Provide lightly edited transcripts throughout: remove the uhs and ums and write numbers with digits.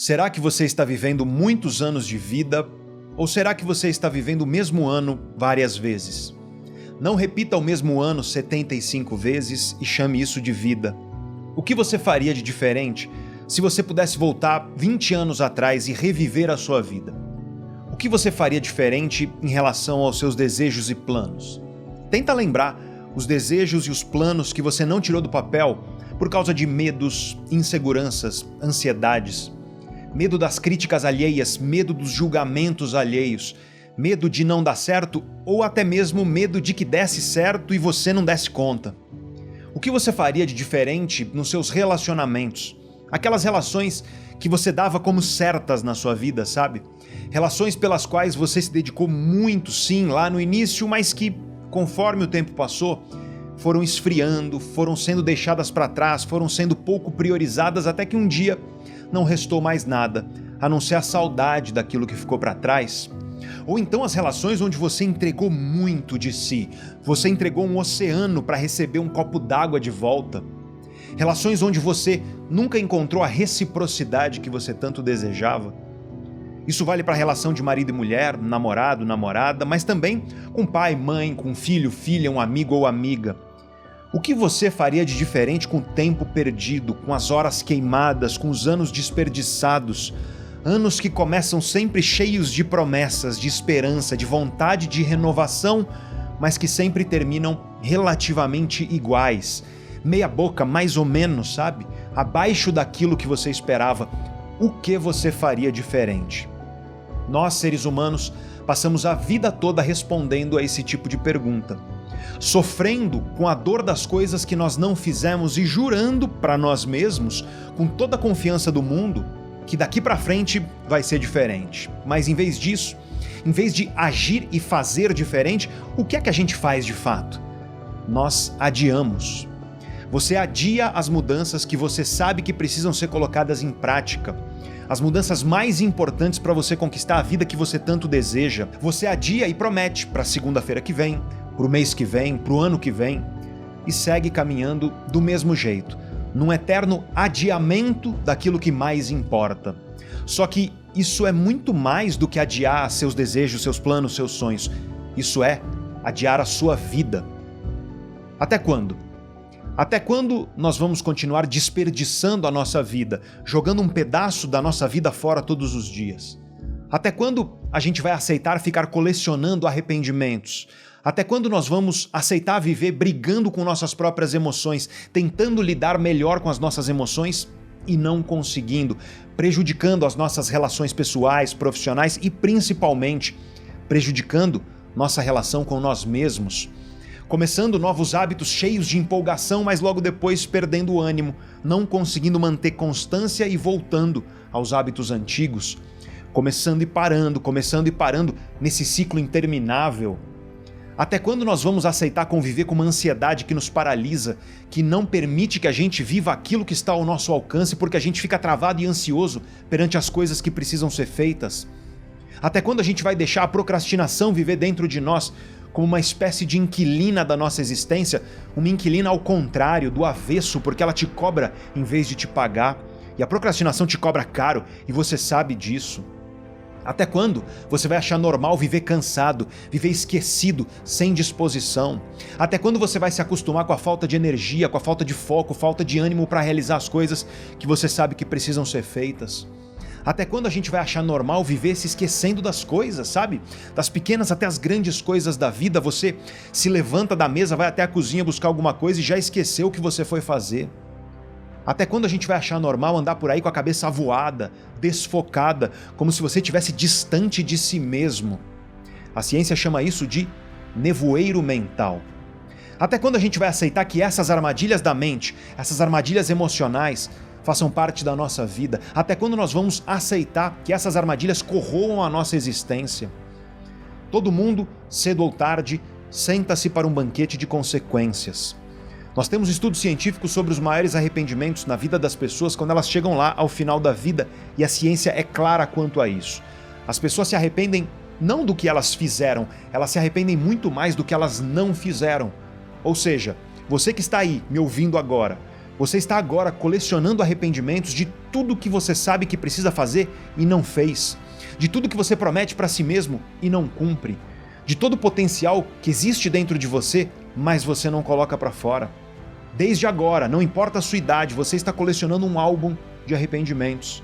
Será que você está vivendo muitos anos de vida ou será que você está vivendo o mesmo ano várias vezes? Não repita o mesmo ano 75 vezes e chame isso de vida. O que você faria de diferente se você pudesse voltar 20 anos atrás e reviver a sua vida? O que você faria diferente em relação aos seus desejos e planos? Tenta lembrar os desejos e os planos que você não tirou do papel por causa de medos, inseguranças, ansiedades. Medo das críticas alheias, medo dos julgamentos alheios, medo de não dar certo ou até mesmo medo de que desse certo e você não desse conta. O que você faria de diferente nos seus relacionamentos? Aquelas relações que você dava como certas na sua vida, sabe? Relações pelas quais você se dedicou muito, sim, lá no início, mas que, conforme o tempo passou, foram esfriando, foram sendo deixadas para trás, foram sendo pouco priorizadas até que um dia não restou mais nada, a não ser a saudade daquilo que ficou para trás. Ou então as relações onde você entregou muito de si, você entregou um oceano para receber um copo d'água de volta. Relações onde você nunca encontrou a reciprocidade que você tanto desejava. Isso vale para a relação de marido e mulher, namorado, namorada, mas também com pai, mãe, com filho, filha, um amigo ou amiga. O que você faria de diferente com o tempo perdido, com as horas queimadas, com os anos desperdiçados? Anos que começam sempre cheios de promessas, de esperança, de vontade de renovação, mas que sempre terminam relativamente iguais. Meia boca, mais ou menos, sabe? Abaixo daquilo que você esperava. O que você faria diferente? Nós, seres humanos, passamos a vida toda respondendo a esse tipo de pergunta. Sofrendo com a dor das coisas que nós não fizemos e jurando para nós mesmos, com toda a confiança do mundo, que daqui para frente vai ser diferente. Mas em vez disso, em vez de agir e fazer diferente, o que é que a gente faz de fato? Nós adiamos. Você adia as mudanças que você sabe que precisam ser colocadas em prática. As mudanças mais importantes para você conquistar a vida que você tanto deseja. Você adia e promete para segunda-feira que vem, para o mês que vem, para o ano que vem, e segue caminhando do mesmo jeito, num eterno adiamento daquilo que mais importa. Só que isso é muito mais do que adiar seus desejos, seus planos, seus sonhos. Isso é adiar a sua vida. Até quando? Até quando nós vamos continuar desperdiçando a nossa vida, jogando um pedaço da nossa vida fora todos os dias? Até quando a gente vai aceitar ficar colecionando arrependimentos? Até quando nós vamos aceitar viver brigando com nossas próprias emoções, tentando lidar melhor com as nossas emoções e não conseguindo, prejudicando as nossas relações pessoais, profissionais e principalmente prejudicando nossa relação com nós mesmos? Começando novos hábitos cheios de empolgação, mas logo depois perdendo o ânimo, não conseguindo manter constância e voltando aos hábitos antigos. Começando e parando nesse ciclo interminável. Até quando nós vamos aceitar conviver com uma ansiedade que nos paralisa, que não permite que a gente viva aquilo que está ao nosso alcance porque a gente fica travado e ansioso perante as coisas que precisam ser feitas? Até quando a gente vai deixar a procrastinação viver dentro de nós como uma espécie de inquilina da nossa existência, uma inquilina ao contrário, do avesso, porque ela te cobra em vez de te pagar, e a procrastinação te cobra caro e você sabe disso? Até quando você vai achar normal viver cansado, viver esquecido, sem disposição? Até quando você vai se acostumar com a falta de energia, com a falta de foco, falta de ânimo para realizar as coisas que você sabe que precisam ser feitas? Até quando a gente vai achar normal viver se esquecendo das coisas, sabe? Das pequenas até as grandes coisas da vida, você se levanta da mesa, vai até a cozinha buscar alguma coisa e já esqueceu o que você foi fazer? Até quando a gente vai achar normal andar por aí com a cabeça avoada, desfocada, como se você estivesse distante de si mesmo? A ciência chama isso de nevoeiro mental. Até quando a gente vai aceitar que essas armadilhas da mente, essas armadilhas emocionais, façam parte da nossa vida? Até quando nós vamos aceitar que essas armadilhas corroam a nossa existência? Todo mundo, cedo ou tarde, senta-se para um banquete de consequências. Nós temos estudos científicos sobre os maiores arrependimentos na vida das pessoas quando elas chegam lá ao final da vida, e a ciência é clara quanto a isso. As pessoas se arrependem não do que elas fizeram, elas se arrependem muito mais do que elas não fizeram. Ou seja, você que está aí me ouvindo agora, Você está agora colecionando arrependimentos de tudo que você sabe que precisa fazer e não fez, de tudo que você promete para si mesmo e não cumpre, de todo o potencial que existe dentro de você, mas você não coloca para fora. Desde agora, não importa a sua idade, você está colecionando um álbum de arrependimentos.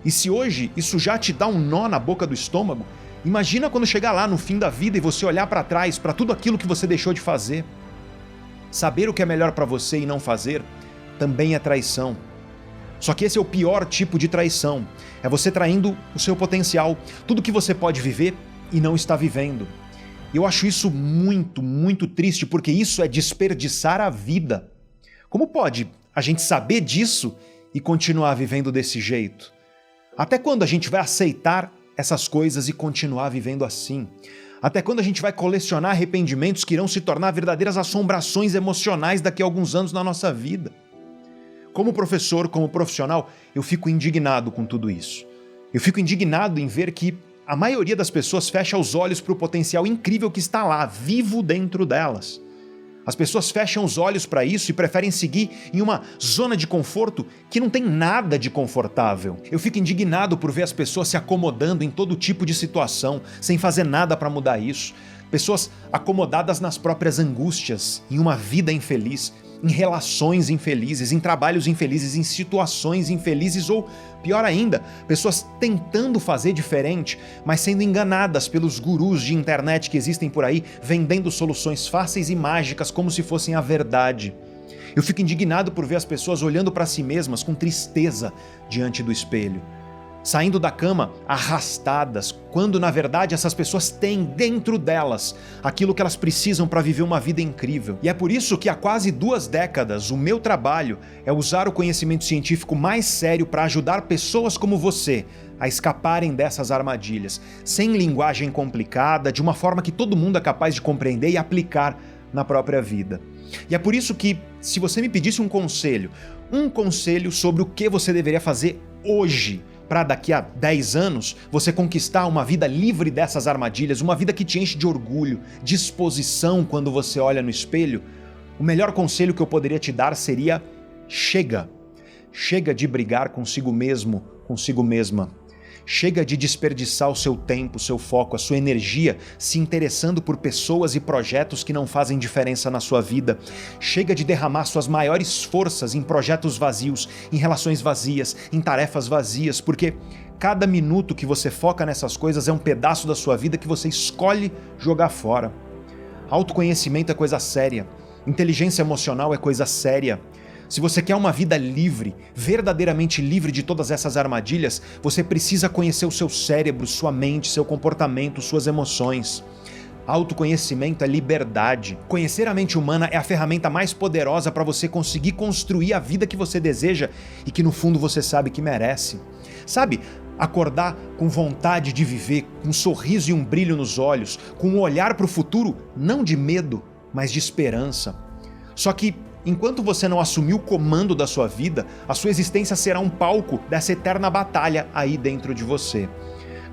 E se hoje isso já te dá um nó na boca do estômago, imagina quando chegar lá no fim da vida e você olhar para trás, para tudo aquilo que você deixou de fazer. Saber o que é melhor para você e não fazer também é traição. Só que esse é o pior tipo de traição. É você traindo o seu potencial, tudo que você pode viver e não está vivendo. E eu acho isso muito, muito triste, porque isso é desperdiçar a vida. Como pode a gente saber disso e continuar vivendo desse jeito? Até quando a gente vai aceitar essas coisas e continuar vivendo assim? Até quando a gente vai colecionar arrependimentos que irão se tornar verdadeiras assombrações emocionais daqui a alguns anos na nossa vida? Como professor, como profissional, eu fico indignado com tudo isso. Eu fico indignado em ver que a maioria das pessoas fecha os olhos para o potencial incrível que está lá, vivo dentro delas. As pessoas fecham os olhos para isso e preferem seguir em uma zona de conforto que não tem nada de confortável. Eu fico indignado por ver as pessoas se acomodando em todo tipo de situação, sem fazer nada para mudar isso. Pessoas acomodadas nas próprias angústias, em uma vida infeliz, em relações infelizes, em trabalhos infelizes, em situações infelizes ou, pior ainda, pessoas tentando fazer diferente, mas sendo enganadas pelos gurus de internet que existem por aí, vendendo soluções fáceis e mágicas como se fossem a verdade. Eu fico indignado por ver as pessoas olhando para si mesmas com tristeza diante do espelho, saindo da cama arrastadas, quando na verdade essas pessoas têm dentro delas aquilo que elas precisam para viver uma vida incrível. E é por isso que há quase 2 décadas o meu trabalho é usar o conhecimento científico mais sério para ajudar pessoas como você a escaparem dessas armadilhas, sem linguagem complicada, de uma forma que todo mundo é capaz de compreender e aplicar na própria vida. E é por isso que, se você me pedisse um conselho sobre o que você deveria fazer hoje, para daqui a 10 anos você conquistar uma vida livre dessas armadilhas, uma vida que te enche de orgulho, disposição quando você olha no espelho, o melhor conselho que eu poderia te dar seria: chega. Chega de brigar consigo mesmo, consigo mesma. Chega de desperdiçar o seu tempo, o seu foco, a sua energia se interessando por pessoas e projetos que não fazem diferença na sua vida. Chega de derramar suas maiores forças em projetos vazios, em relações vazias, em tarefas vazias, porque cada minuto que você foca nessas coisas é um pedaço da sua vida que você escolhe jogar fora. Autoconhecimento é coisa séria. Inteligência emocional é coisa séria. Se você quer uma vida livre, verdadeiramente livre de todas essas armadilhas, você precisa conhecer o seu cérebro, sua mente, seu comportamento, suas emoções. Autoconhecimento é liberdade. Conhecer a mente humana é a ferramenta mais poderosa para você conseguir construir a vida que você deseja e que no fundo você sabe que merece. Sabe, acordar com vontade de viver, com um sorriso e um brilho nos olhos, com um olhar para o futuro, não de medo, mas de esperança. Só que, enquanto você não assumir o comando da sua vida, a sua existência será um palco dessa eterna batalha aí dentro de você.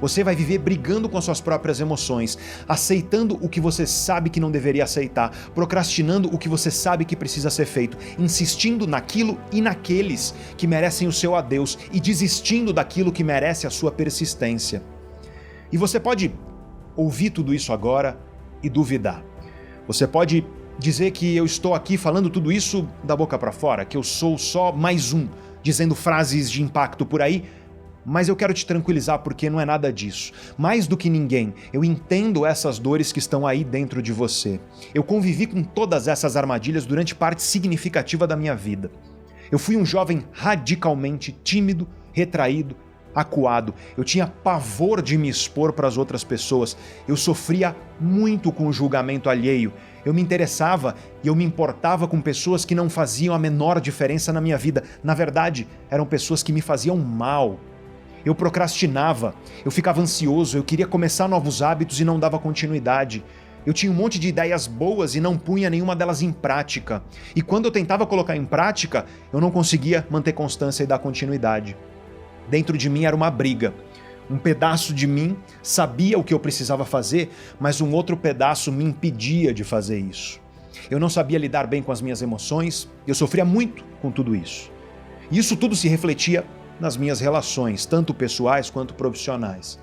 Você vai viver brigando com as suas próprias emoções, aceitando o que você sabe que não deveria aceitar, procrastinando o que você sabe que precisa ser feito, insistindo naquilo e naqueles que merecem o seu adeus e desistindo daquilo que merece a sua persistência. E você pode ouvir tudo isso agora e duvidar. Você pode dizer que eu estou aqui falando tudo isso da boca para fora, que eu sou só mais um, dizendo frases de impacto por aí, mas eu quero te tranquilizar porque não é nada disso. Mais do que ninguém, eu entendo essas dores que estão aí dentro de você. Eu convivi com todas essas armadilhas durante parte significativa da minha vida. Eu fui um jovem radicalmente tímido, retraído, acuado. Eu tinha pavor de me expor para as outras pessoas. Eu sofria muito com o julgamento alheio. Eu me interessava e eu me importava com pessoas que não faziam a menor diferença na minha vida. Na verdade, eram pessoas que me faziam mal. Eu procrastinava, eu ficava ansioso, eu queria começar novos hábitos e não dava continuidade. Eu tinha um monte de ideias boas e não punha nenhuma delas em prática. E quando eu tentava colocar em prática, eu não conseguia manter constância e dar continuidade. Dentro de mim era uma briga. Um pedaço de mim sabia o que eu precisava fazer, mas um outro pedaço me impedia de fazer isso. Eu não sabia lidar bem com as minhas emoções, eu sofria muito com tudo isso. E isso tudo se refletia nas minhas relações, tanto pessoais quanto profissionais.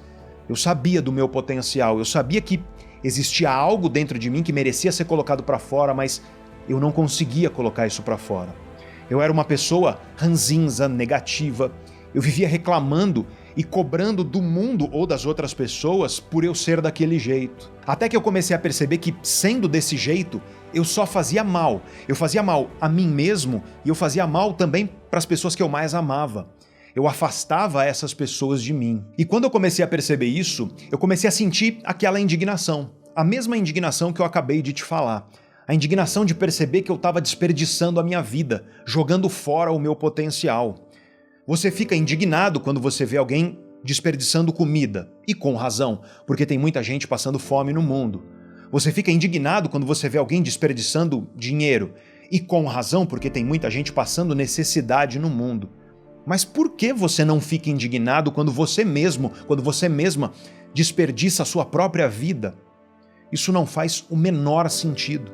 Eu sabia do meu potencial, eu sabia que existia algo dentro de mim que merecia ser colocado para fora, mas eu não conseguia colocar isso para fora. Eu era uma pessoa ranzinza, negativa, eu vivia reclamando e cobrando do mundo ou das outras pessoas por eu ser daquele jeito. Até que eu comecei a perceber que, sendo desse jeito, eu só fazia mal. Eu fazia mal a mim mesmo e eu fazia mal também para as pessoas que eu mais amava. Eu afastava essas pessoas de mim. E quando eu comecei a perceber isso, eu comecei a sentir aquela indignação. A mesma indignação que eu acabei de te falar. A indignação de perceber que eu estava desperdiçando a minha vida, jogando fora o meu potencial. Você fica indignado quando você vê alguém desperdiçando comida, e com razão, porque tem muita gente passando fome no mundo. Você fica indignado quando você vê alguém desperdiçando dinheiro, e com razão, porque tem muita gente passando necessidade no mundo. Mas por que você não fica indignado quando você mesmo, quando você mesma desperdiça a sua própria vida? Isso não faz o menor sentido.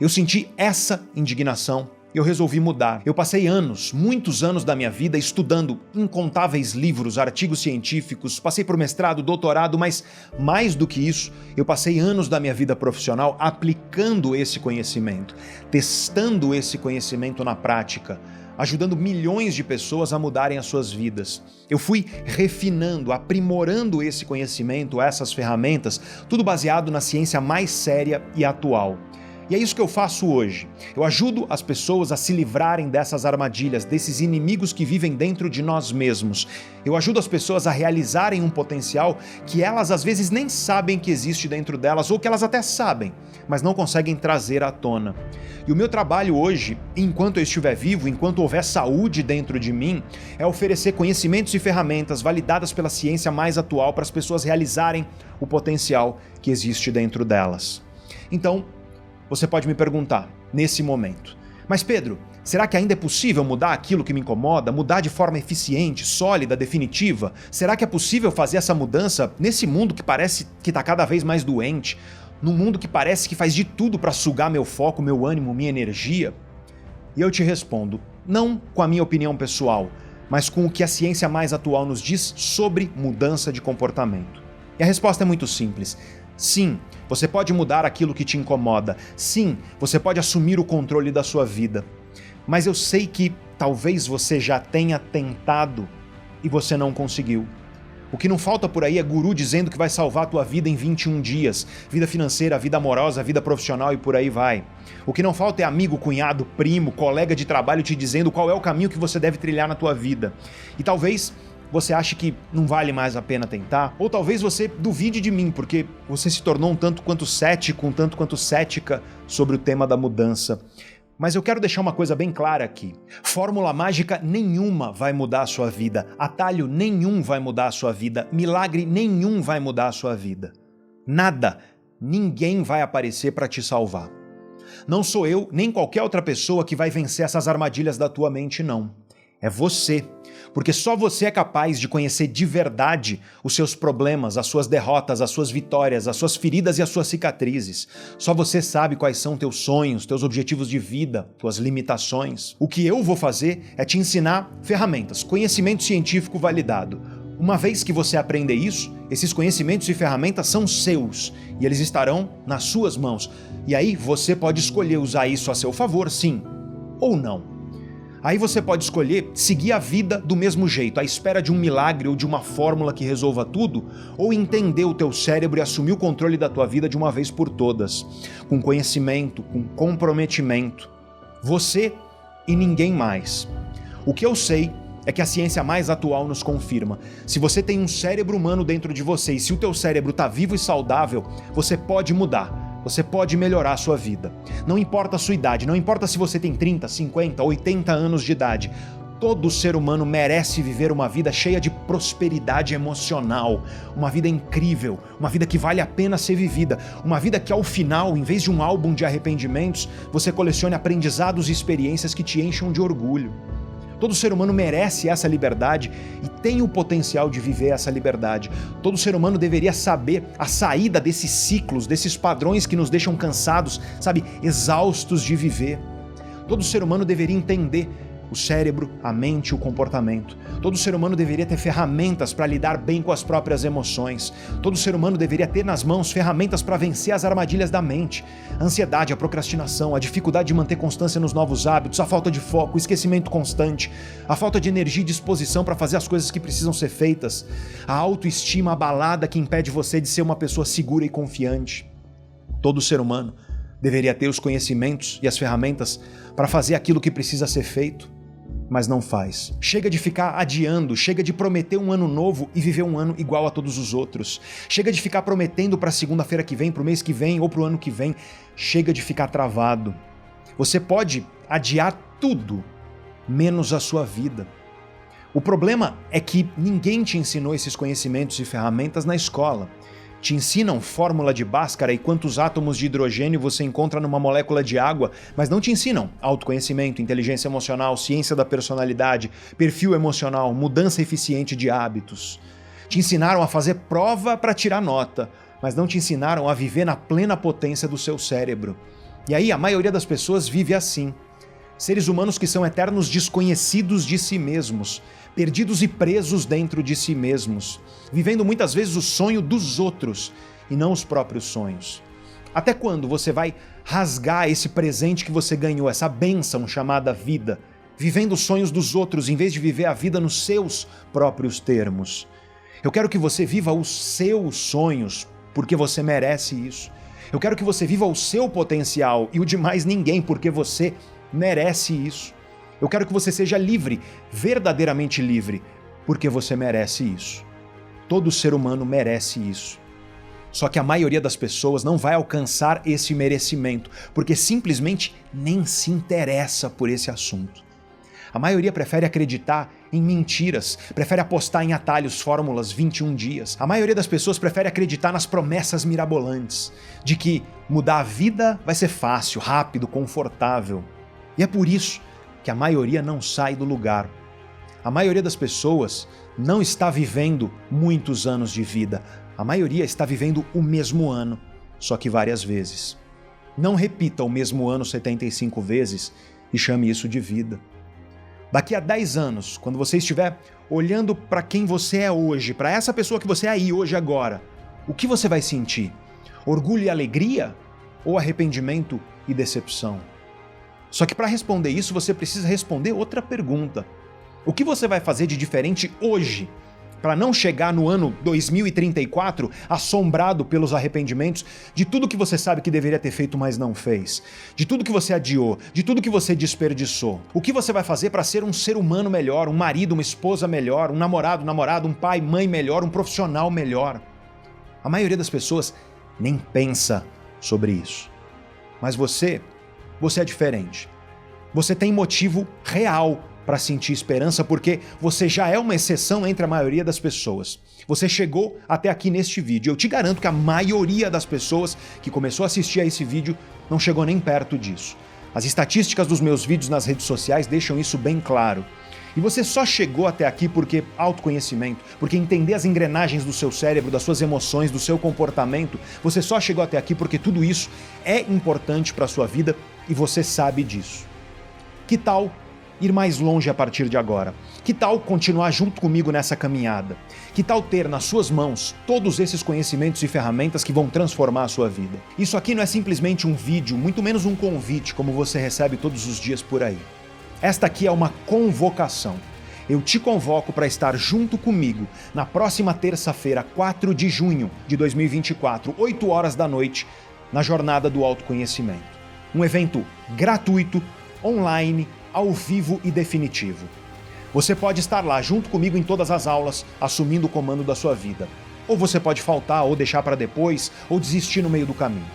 Eu senti essa indignação. Eu resolvi mudar. Eu passei anos, muitos anos da minha vida estudando incontáveis livros, artigos científicos, passei por mestrado, doutorado, mas mais do que isso, eu passei anos da minha vida profissional aplicando esse conhecimento, testando esse conhecimento na prática, ajudando milhões de pessoas a mudarem as suas vidas. Eu fui refinando, aprimorando esse conhecimento, essas ferramentas, tudo baseado na ciência mais séria e atual. E é isso que eu faço hoje. Eu ajudo as pessoas a se livrarem dessas armadilhas, desses inimigos que vivem dentro de nós mesmos. Eu ajudo as pessoas a realizarem um potencial que elas às vezes nem sabem que existe dentro delas, ou que elas até sabem, mas não conseguem trazer à tona. E o meu trabalho hoje, enquanto eu estiver vivo, enquanto houver saúde dentro de mim, é oferecer conhecimentos e ferramentas validadas pela ciência mais atual para as pessoas realizarem o potencial que existe dentro delas. Então, você pode me perguntar, nesse momento, mas Pedro, será que ainda é possível mudar aquilo que me incomoda, mudar de forma eficiente, sólida, definitiva? Será que é possível fazer essa mudança nesse mundo que parece que está cada vez mais doente, num mundo que parece que faz de tudo para sugar meu foco, meu ânimo, minha energia? E eu te respondo, não com a minha opinião pessoal, mas com o que a ciência mais atual nos diz sobre mudança de comportamento. E a resposta é muito simples. Sim, você pode mudar aquilo que te incomoda. Sim, você pode assumir o controle da sua vida. Mas eu sei que talvez você já tenha tentado e você não conseguiu. O que não falta por aí é guru dizendo que vai salvar a tua vida em 21 dias. Vida financeira, vida amorosa, vida profissional e por aí vai. O que não falta é amigo, cunhado, primo, colega de trabalho te dizendo qual é o caminho que você deve trilhar na tua vida. E talvez você acha que não vale mais a pena tentar, ou talvez você duvide de mim, porque você se tornou um tanto quanto cético, um tanto quanto cética sobre o tema da mudança. Mas eu quero deixar uma coisa bem clara aqui. Fórmula mágica nenhuma vai mudar a sua vida, atalho nenhum vai mudar a sua vida, milagre nenhum vai mudar a sua vida. Nada, ninguém vai aparecer para te salvar. Não sou eu, nem qualquer outra pessoa que vai vencer essas armadilhas da tua mente, não. É você. Porque só você é capaz de conhecer de verdade os seus problemas, as suas derrotas, as suas vitórias, as suas feridas e as suas cicatrizes. Só você sabe quais são teus sonhos, teus objetivos de vida, tuas limitações. O que eu vou fazer é te ensinar ferramentas, conhecimento científico validado. Uma vez que você aprender isso, esses conhecimentos e ferramentas são seus e eles estarão nas suas mãos. E aí você pode escolher usar isso a seu favor, sim ou não. Aí você pode escolher seguir a vida do mesmo jeito, à espera de um milagre ou de uma fórmula que resolva tudo, ou entender o teu cérebro e assumir o controle da tua vida de uma vez por todas, com conhecimento, com comprometimento. Você e ninguém mais. O que eu sei é que a ciência mais atual nos confirma. Se você tem um cérebro humano dentro de você e se o teu cérebro está vivo e saudável, você pode mudar. Você pode melhorar a sua vida. Não importa a sua idade, não importa se você tem 30, 50, 80 anos de idade. Todo ser humano merece viver uma vida cheia de prosperidade emocional, uma vida incrível, uma vida que vale a pena ser vivida, uma vida que ao final, em vez de um álbum de arrependimentos, você colecione aprendizados e experiências que te encham de orgulho. Todo ser humano merece essa liberdade e tem o potencial de viver essa liberdade. Todo ser humano deveria saber a saída desses ciclos, desses padrões que nos deixam cansados, sabe, exaustos de viver. Todo ser humano deveria entender o cérebro, a mente, o comportamento. Todo ser humano deveria ter ferramentas para lidar bem com as próprias emoções. Todo ser humano deveria ter nas mãos ferramentas para vencer as armadilhas da mente. A ansiedade, a procrastinação, a dificuldade de manter constância nos novos hábitos, a falta de foco, o esquecimento constante, a falta de energia e disposição para fazer as coisas que precisam ser feitas, a autoestima abalada que impede você de ser uma pessoa segura e confiante. Todo ser humano deveria ter os conhecimentos e as ferramentas para fazer aquilo que precisa ser feito, mas não faz. Chega de ficar adiando, chega de prometer um ano novo e viver um ano igual a todos os outros. Chega de ficar prometendo para segunda-feira que vem, para o mês que vem ou para o ano que vem. Chega de ficar travado. Você pode adiar tudo, menos a sua vida. O problema é que ninguém te ensinou esses conhecimentos e ferramentas na escola. Te ensinam fórmula de Bhaskara e quantos átomos de hidrogênio você encontra numa molécula de água, mas não te ensinam autoconhecimento, inteligência emocional, ciência da personalidade, perfil emocional, mudança eficiente de hábitos. Te ensinaram a fazer prova para tirar nota, mas não te ensinaram a viver na plena potência do seu cérebro. E aí a maioria das pessoas vive assim. Seres humanos que são eternos desconhecidos de si mesmos, perdidos e presos dentro de si mesmos, vivendo muitas vezes o sonho dos outros e não os próprios sonhos. Até quando você vai rasgar esse presente que você ganhou, essa bênção chamada vida, vivendo os sonhos dos outros em vez de viver a vida nos seus próprios termos? Eu quero que você viva os seus sonhos, porque você merece isso. Eu quero que você viva o seu potencial e o de mais ninguém, porque você merece isso. Eu quero que você seja livre, verdadeiramente livre, porque você merece isso. Todo ser humano merece isso. Só que a maioria das pessoas não vai alcançar esse merecimento, porque simplesmente nem se interessa por esse assunto. A maioria prefere acreditar em mentiras, prefere apostar em atalhos, fórmulas, 21 dias. A maioria das pessoas prefere acreditar nas promessas mirabolantes, de que mudar a vida vai ser fácil, rápido, confortável. E é por isso que a maioria não sai do lugar. A maioria das pessoas não está vivendo muitos anos de vida. A maioria está vivendo o mesmo ano, só que várias vezes. Não repita o mesmo ano 75 vezes e chame isso de vida. Daqui a 10 anos, quando você estiver olhando para quem você é hoje, para essa pessoa que você é aí hoje agora, o que você vai sentir? Orgulho e alegria? Ou arrependimento e decepção? Só que para responder isso, você precisa responder outra pergunta. O que você vai fazer de diferente hoje para não chegar no ano 2034 assombrado pelos arrependimentos de tudo que você sabe que deveria ter feito, mas não fez? De tudo que você adiou, de tudo que você desperdiçou? O que você vai fazer para ser um ser humano melhor, um marido, uma esposa melhor, um namorado, namorada, um pai, mãe melhor, um profissional melhor? A maioria das pessoas nem pensa sobre isso. Mas você é diferente. Você tem motivo real para sentir esperança porque você já é uma exceção entre a maioria das pessoas. Você chegou até aqui neste vídeo. Eu te garanto que a maioria das pessoas que começou a assistir a esse vídeo não chegou nem perto disso. As estatísticas dos meus vídeos nas redes sociais deixam isso bem claro. E você só chegou até aqui porque autoconhecimento, porque entender as engrenagens do seu cérebro, das suas emoções, do seu comportamento, você só chegou até aqui porque tudo isso é importante para a sua vida e você sabe disso. Que tal ir mais longe a partir de agora? Que tal continuar junto comigo nessa caminhada? Que tal ter nas suas mãos todos esses conhecimentos e ferramentas que vão transformar a sua vida? Isso aqui não é simplesmente um vídeo, muito menos um convite, como você recebe todos os dias por aí. Esta aqui é uma convocação. Eu te convoco para estar junto comigo na próxima terça-feira, 4 de junho de 2024, 8 horas da noite, na Jornada do Autoconhecimento. Um evento gratuito, online, ao vivo e definitivo. Você pode estar lá junto comigo em todas as aulas, assumindo o comando da sua vida. Ou você pode faltar, ou deixar para depois, ou desistir no meio do caminho.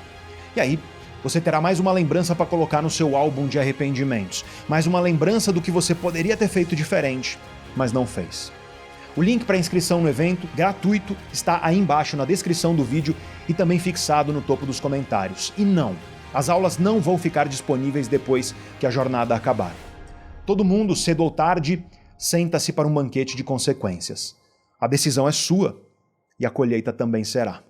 E aí, você terá mais uma lembrança para colocar no seu álbum de arrependimentos, mais uma lembrança do que você poderia ter feito diferente, mas não fez. O link para inscrição no evento, gratuito, está aí embaixo na descrição do vídeo e também fixado no topo dos comentários. E não, as aulas não vão ficar disponíveis depois que a jornada acabar. Todo mundo, cedo ou tarde, senta-se para um banquete de consequências. A decisão é sua e a colheita também será.